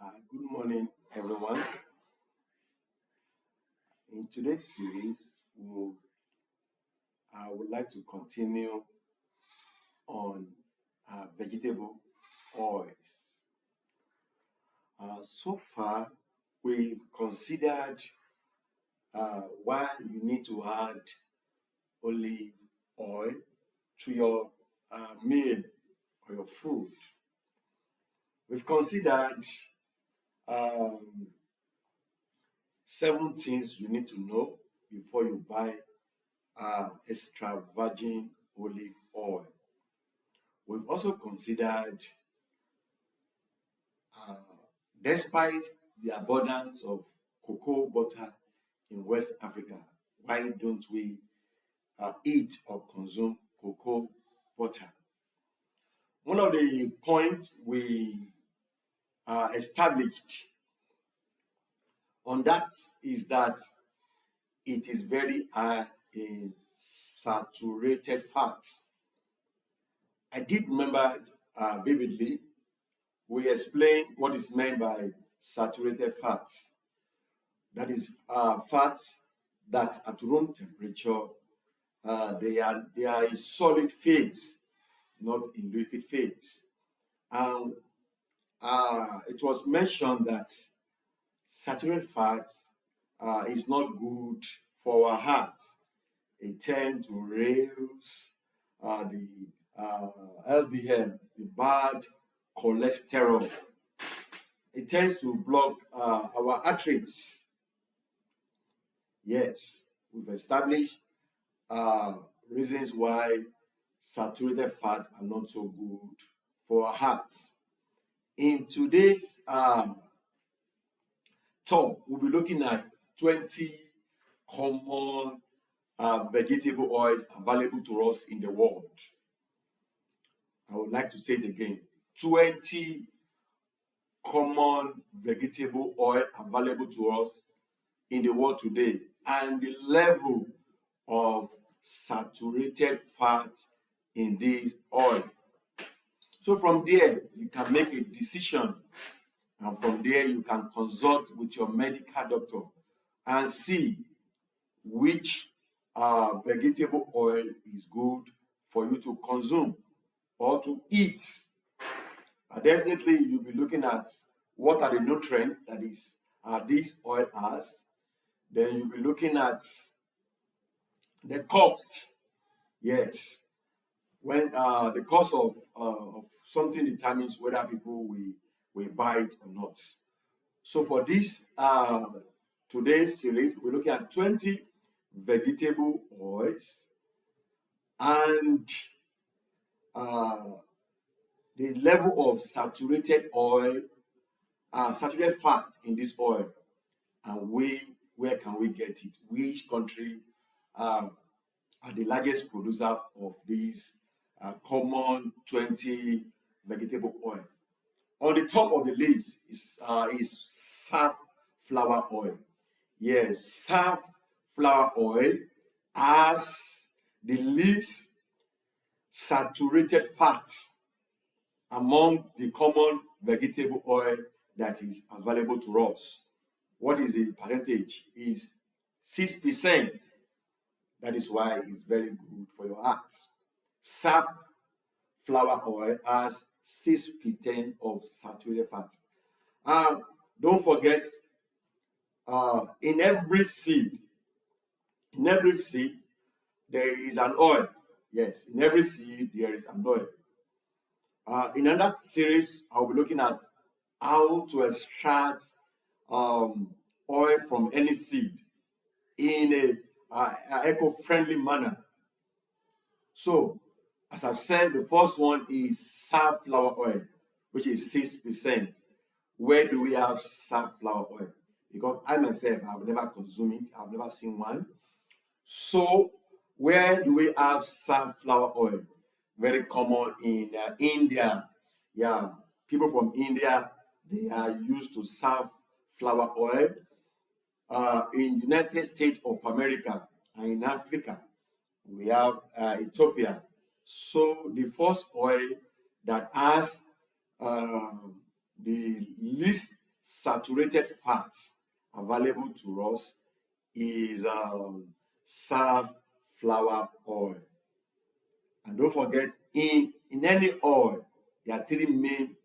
Good morning, everyone. In today's series, I would like to continue on vegetable oils. So far, we've considered why you need to add olive oil to your meal or your food. We've considered um, 7 things you need to know before you buy extra virgin olive oil. We've also considered, uh, despite the abundance of cocoa butter in West Africa, why don't we eat or consume cocoa butter? One of the points we established on that is that it is very high in saturated fats. I did remember vividly, we explained what is meant by saturated fats. That is fats that at room temperature they are in solid phase, not in liquid phase. And it was mentioned that saturated fat is not good for our heart. It tends to raise the LDL, the bad cholesterol. It tends to block our arteries. Yes, we've established reasons why saturated fat are not so good for our hearts. In today's talk, we'll be looking at 20 common vegetable oils available to us in the world. I would like to say it again. 20 common vegetable oil available to us in the world today, and the level of saturated fat in this oil. So from there, you can make a decision, and from there, you can consult with your medical doctor and see which vegetable oil is good for you to consume or to eat. Definitely, you'll be looking at what are the nutrients that is this oil has. Then you'll be looking at the cost. Yes, when the cost of something determines whether people will buy it or not. So for this today's series, we're looking at 20 vegetable oils and the level of saturated oil, saturated fat in this oil, and where can we get it? Which country are the largest producer of these common 20 vegetable oil? On the top of the list is safflower oil. Yes, safflower oil has the least saturated fat among the common vegetable oil that is available to us. What is the percentage? Is 6%. That is why it's very good for your heart. Safflower oil has 6% of saturated fat. Don't forget, in every seed, there is an oil. Yes, in every seed there is an oil. In another series, I'll be looking at how to extract oil from any seed in a eco-friendly manner. So, as I've said, the first one is safflower oil, which is 6%. Where do we have safflower oil? Because I myself have never consumed it, I've never seen one. So, where do we have safflower oil? Very common in India. Yeah, people from India, they are used to safflower oil. In United States of America and in Africa, we have Ethiopia. So the first oil that has the least saturated fats available to us is safflower oil. And don't forget, in any oil, there are three main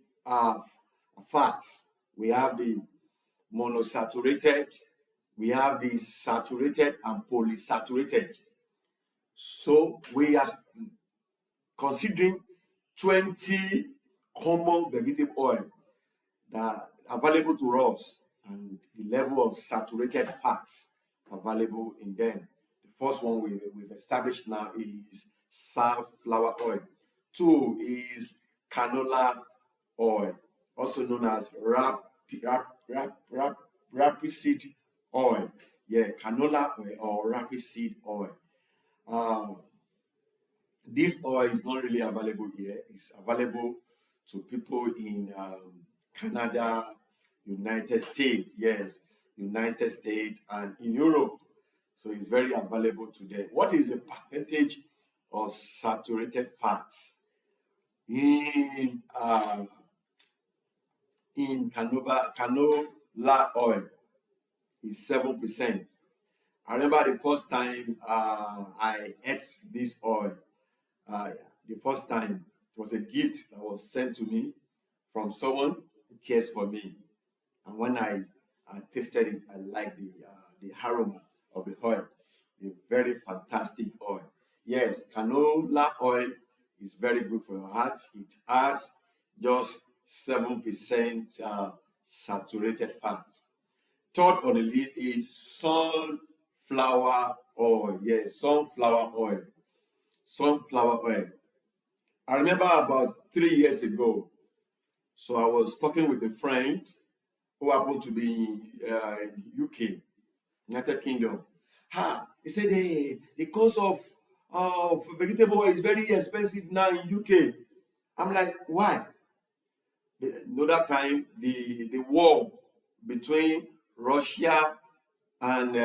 fats. We have the monosaturated, we have the saturated, and polysaturated. So we are considering 20 common vegetable oil that are available to us and the level of saturated fats available in them. The first one we've established now is safflower oil. 2 is canola oil, also known as rapeseed oil. Yeah, canola oil or rapeseed oil. This oil is not really available here. It's available to people in Canada, United States, yes, United States, and in Europe. So it's very available to them. What is the percentage of saturated fats in canola oil? Is 7%. I remember the first time I ate this oil. The first time it was a gift that was sent to me from someone who cares for me. And when I tasted it, I liked the aroma of the oil. A very fantastic oil. Yes, canola oil is very good for your heart. It has just 7% saturated fat. Third on the list is sunflower oil. Yes, sunflower oil. Sunflower oil. I remember about 3 years ago, so I was talking with a friend who happened to be in UK, United Kingdom. He said the cost of vegetable oil is very expensive now in UK. I'm like, why? That time, the war between Russia and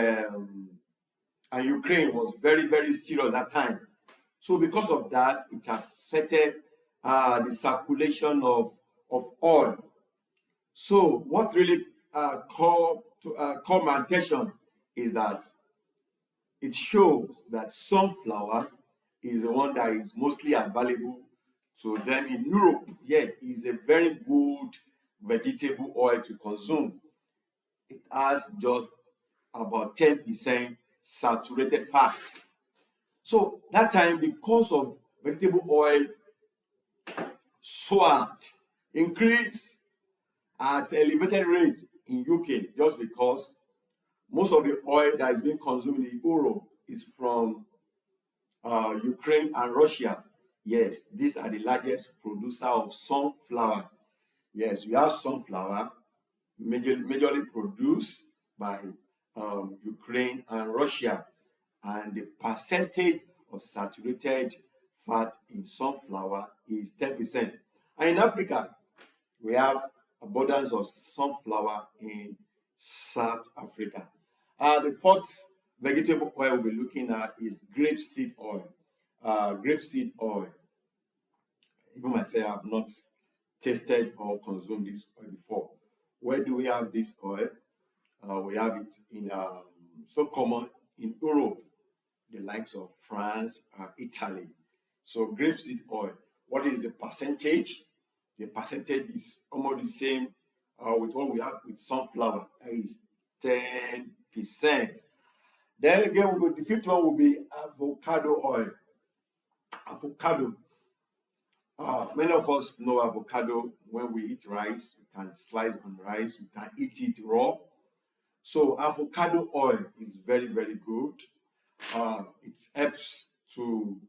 Ukraine was very, very serious at that time. So because of that, it affected the circulation of oil. So what really caught my attention is that it shows that sunflower is the one that is mostly available to them in Europe. Yeah, it's a very good vegetable oil to consume. It has just about 10% saturated fats. So that time, the cost of vegetable oil soared, increased at elevated rate in UK, just because most of the oil that is being consumed in Europe is from Ukraine and Russia. Yes, these are the largest producer of sunflower. Yes, we have sunflower majorly produced by Ukraine and Russia, and the percentage of saturated fat in sunflower is 10%. And in Africa, we have abundance of sunflower in South Africa. The fourth vegetable oil we'll be looking at is grapeseed oil. Grapeseed oil. Even myself, I have not tasted or consumed this oil before. Where do we have this oil? We have it in so common in Europe, the likes of France, Italy. So grapeseed oil. What is the percentage? The percentage is almost the same with what we have with sunflower. That is 10%. Then again, the fifth one will be avocado oil. Avocado. Many of us know avocado. When we eat rice, we can slice on rice, we can eat it raw. So avocado oil is very, very good. It helps to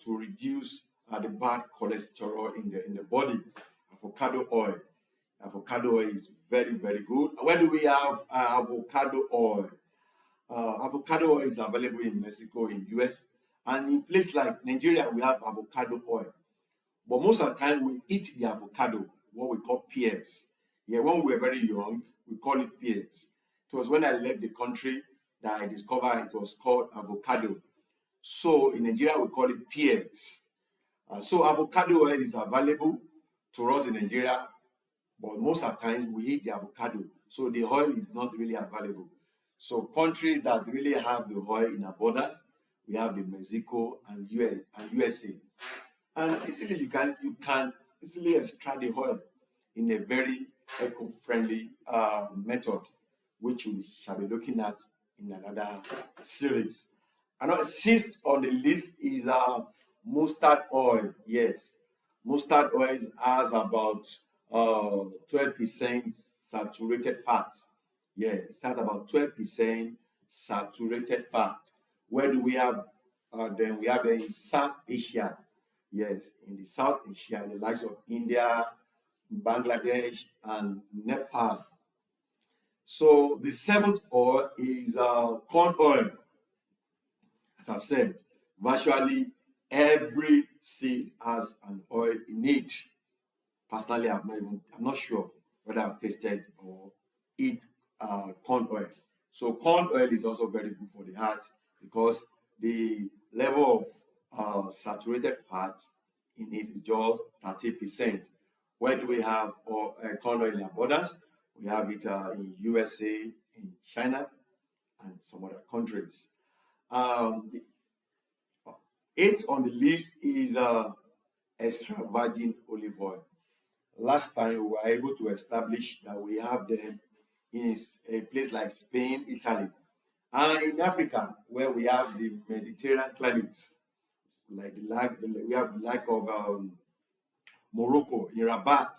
reduce the bad cholesterol in the body. Avocado oil. Avocado oil is very, very good. Where do we have avocado oil? Avocado oil is available in Mexico, in US, and in places like Nigeria, we have avocado oil. But most of the time, we eat the avocado, what we call pears. Yeah, when we were very young, we call it pears. It was when I left the country that I discovered it was called avocado. So in Nigeria, we call it pears. So avocado oil is available to us in Nigeria, but most of the times we eat the avocado, so the oil is not really available. So countries that really have the oil in abundance, we have the Mexico and US and USA. And easily you can easily extract the oil in a very eco-friendly method, which we shall be looking at in another series. Another sixth on the list is mustard oil. Yes, mustard oil has about 12% saturated fat. Yeah, it has about 12% saturated fat. Where do we have? Then we have in South Asia. Yes, in the South Asia, the likes of India, Bangladesh, and Nepal. So the seventh oil is corn oil. As I've said, virtually every seed has an oil in it. Personally, I'm not sure whether I've tasted or eat corn oil. So corn oil is also very good for the heart because the level of saturated fat in it is just 30%. Where do we have corn oil in abundance? We have it in USA, in China, and some other countries. The eighth on the list is extra virgin olive oil. Last time we were able to establish that we have them in a place like Spain, Italy, and in Africa, where we have the Mediterranean climates, we have the like of Morocco, in Rabat,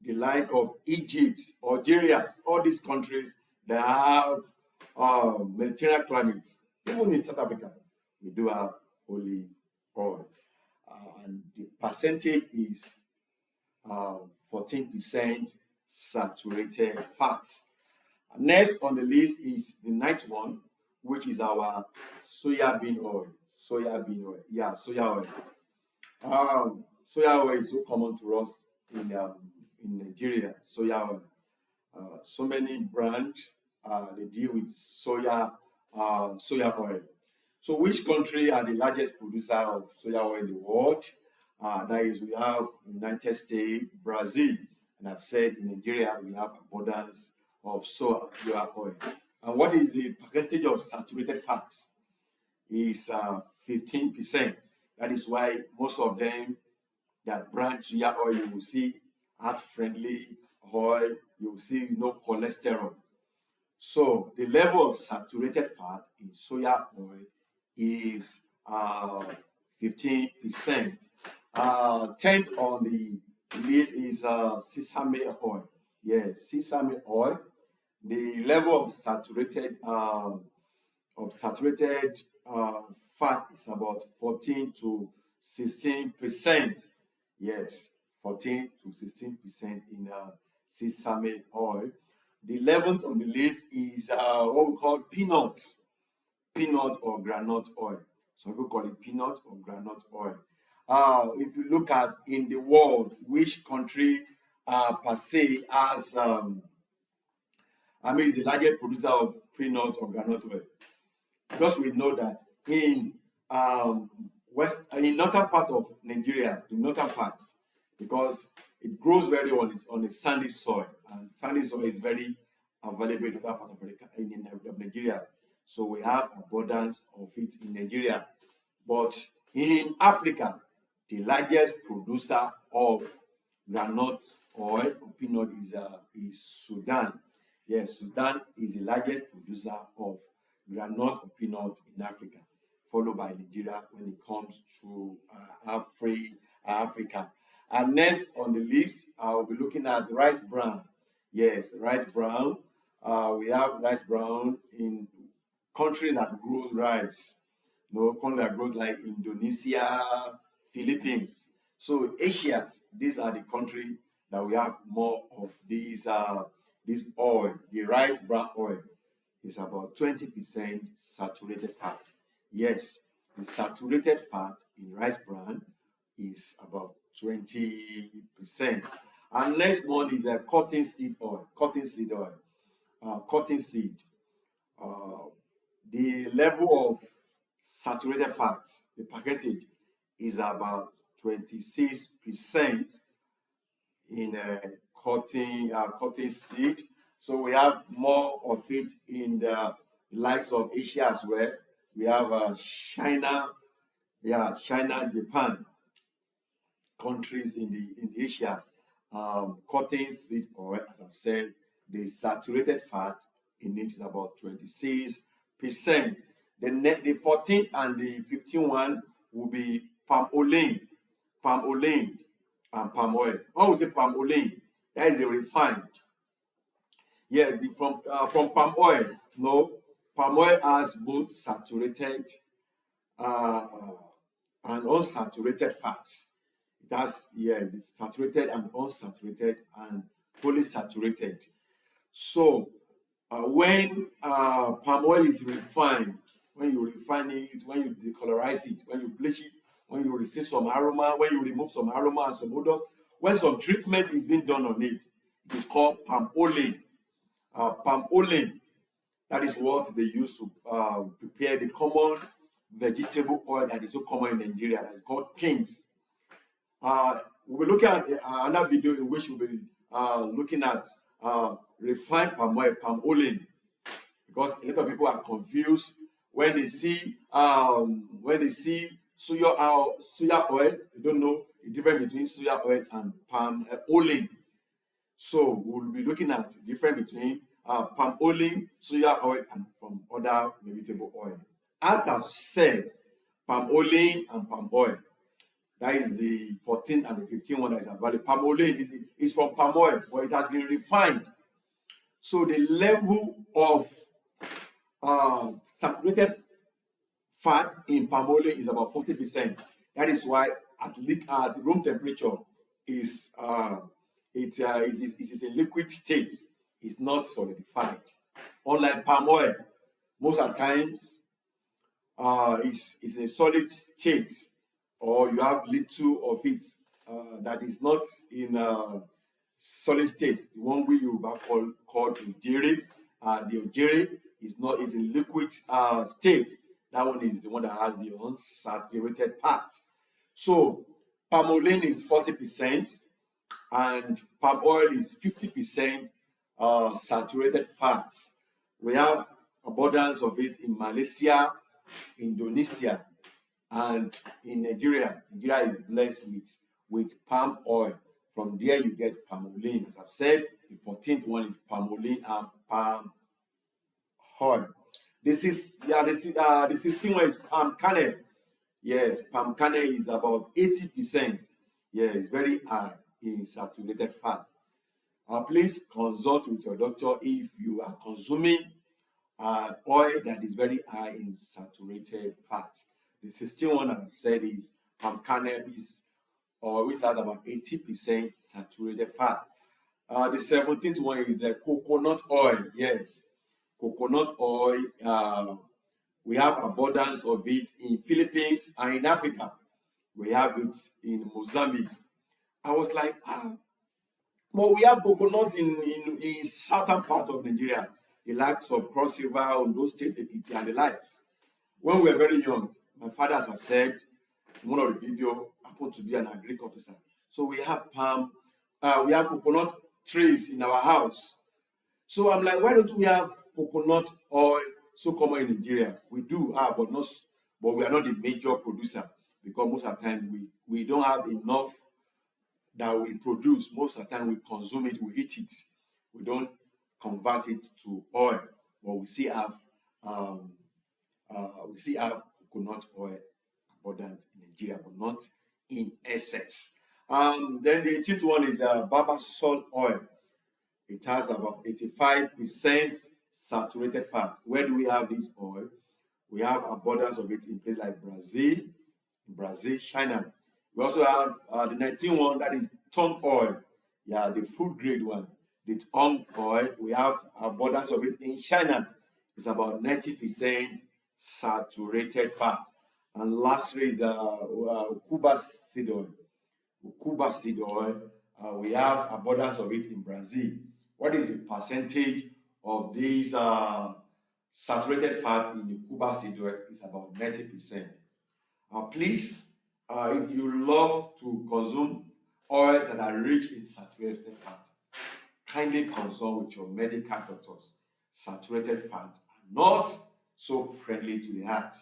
the like of Egypt, Algeria, all these countries that have Mediterranean climates. Even in South Africa, we do have olive oil, and the percentage is 14% saturated fats. Next on the list is the ninth one, which is our soya bean oil. Soya bean oil, yeah, soya oil. Soya oil is so common to us in Nigeria. Soya oil. So many brands they deal with soya oil. So, which country are the largest producer of soya oil in the world? That is, we have United States, Brazil, and I've said in Nigeria we have abundance of soya oil. And what is the percentage of saturated fats? Is 15%. That is why most of them that brand soya oil you will see heart-friendly oil. You will see no cholesterol. So the level of saturated fat in soya oil is 15%. 10th on the list is sesame oil. Yes, sesame oil. The level of saturated fat is about 14 to 16%. Yes, 14 to 16% in sesame oil. The 11th on the list is what we call peanut or granite oil. Some people call it peanut or granite oil. If you look at in the world, which country per se has, is the largest producer of peanut or granite oil? Because we know that in northern part of Nigeria, the northern parts, because it grows very well on a sandy soil, and sandy soil is very available in other part of Nigeria. So we have abundance of it in Nigeria. But in Africa, the largest producer of granite oil or peanut is Sudan. Yes, Sudan is the largest producer of granite or peanut in Africa, followed by Nigeria when it comes to Africa. And next on the list, I'll be looking at rice bran. Yes, rice bran. We have rice bran in countries that grow rice. Countries that grow like Indonesia, Philippines. So Asia, these are the countries that we have more of this oil. The rice bran oil is about 20% saturated fat. Yes, the saturated fat in rice bran is about 20%. And next one is a cotton seed oil. Cotton seed oil. Cotton seed. The level of saturated fat, the percentage, is about 26% in cotton seed. So we have more of it in the likes of Asia as well. We have China, China, Japan, countries in the Asia. Cotton seed oil, as I've said, the saturated fat in it is about 26%. The 14th and the 15th one will be palm oil, and palm oil. When we say palm oil, that is a refined. Yes, from palm oil. No, palm oil has both saturated uh, and unsaturated fats. It has, the saturated and unsaturated and polysaturated. So when palm oil is refined, when you refine it, when you decolorize it, when you bleach it, when you receive some aroma, when you remove some aroma and some odors, when some treatment is being done on it, it is called palm oil. Palm oil, that is what they use to prepare the common vegetable oil that is so common in Nigeria, that is called King's. We'll be looking at another video in which we'll be looking at refined palm oil, because a lot of people are confused when they see soya oil. They don't know the difference between soya oil and palm oil. So we'll be looking at the difference between palm oil, soya oil, and from other vegetable oil. As I've said, palm oil and palm oil, that is the 14 and the 15 one that is available. Palm oil is from palm oil, but it has been refined. So the level of saturated fat in palm oil is about 40%. That is why at room temperature is it is a liquid state. It's not solidified. Unlike palm oil, most of the times is in a solid state, or you have little of it that is not in a solid state. The one we Yoruba called ojere. The ojere is in liquid state. That one is the one that has the unsaturated parts. So palm oil is 40% and palm oil is 50% saturated fats. We have abundance of it in Malaysia, Indonesia, and in Nigeria. Nigeria is blessed with palm oil. From there you get palm oil. As I've said, the 14th one is palm oil and palm oil. The 16th one is palm kernel. Yes, palm kernel is about 80%. Yeah, it's very high in saturated fat. Please consult with your doctor if you are consuming oil that is very high in saturated fat. The 16th one I've said is palm kernel, which has about 80% saturated fat. The 17th one is coconut oil. Yes, coconut oil. We have abundance of it in Philippines and in Africa. We have it in Mozambique. I was like, but we have coconut in southern part of Nigeria, the likes of Cross River, Ondo State, Ekiti, and the likes. When we were very young, my father, as I've said in one of the video, happened to be an agric officer. So we have we have coconut trees in our house. So I'm like, why don't we have coconut oil so common in Nigeria? We do have, but we are not the major producer, because most of the time we don't have enough that we produce. Most of the time we consume it, we eat it. We don't convert it to oil, but we still have coconut oil abundant in Nigeria, but not in excess. Then the 18th one is Baba salt oil. It has about 85% saturated fat. Where do we have this oil? We have abundance of it in places like Brazil, China. We also have the 19th one, that is tongue oil. Yeah, the food grade one. The tongue oil, we have abundance of it in China. It's about 90% saturated fat. And lastly is Cuba seed oil. Cuba seed oil, we have abundance of it in Brazil. What is the percentage of these saturated fat in the Cuba seed oil? It's about 90%. Please, if you love to consume oil that are rich in saturated fat, kindly consult with your medical doctors. Saturated fats are not so friendly to the heart.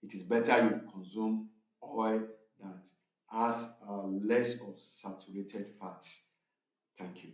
It is better you consume oil that has less of saturated fats. Thank you.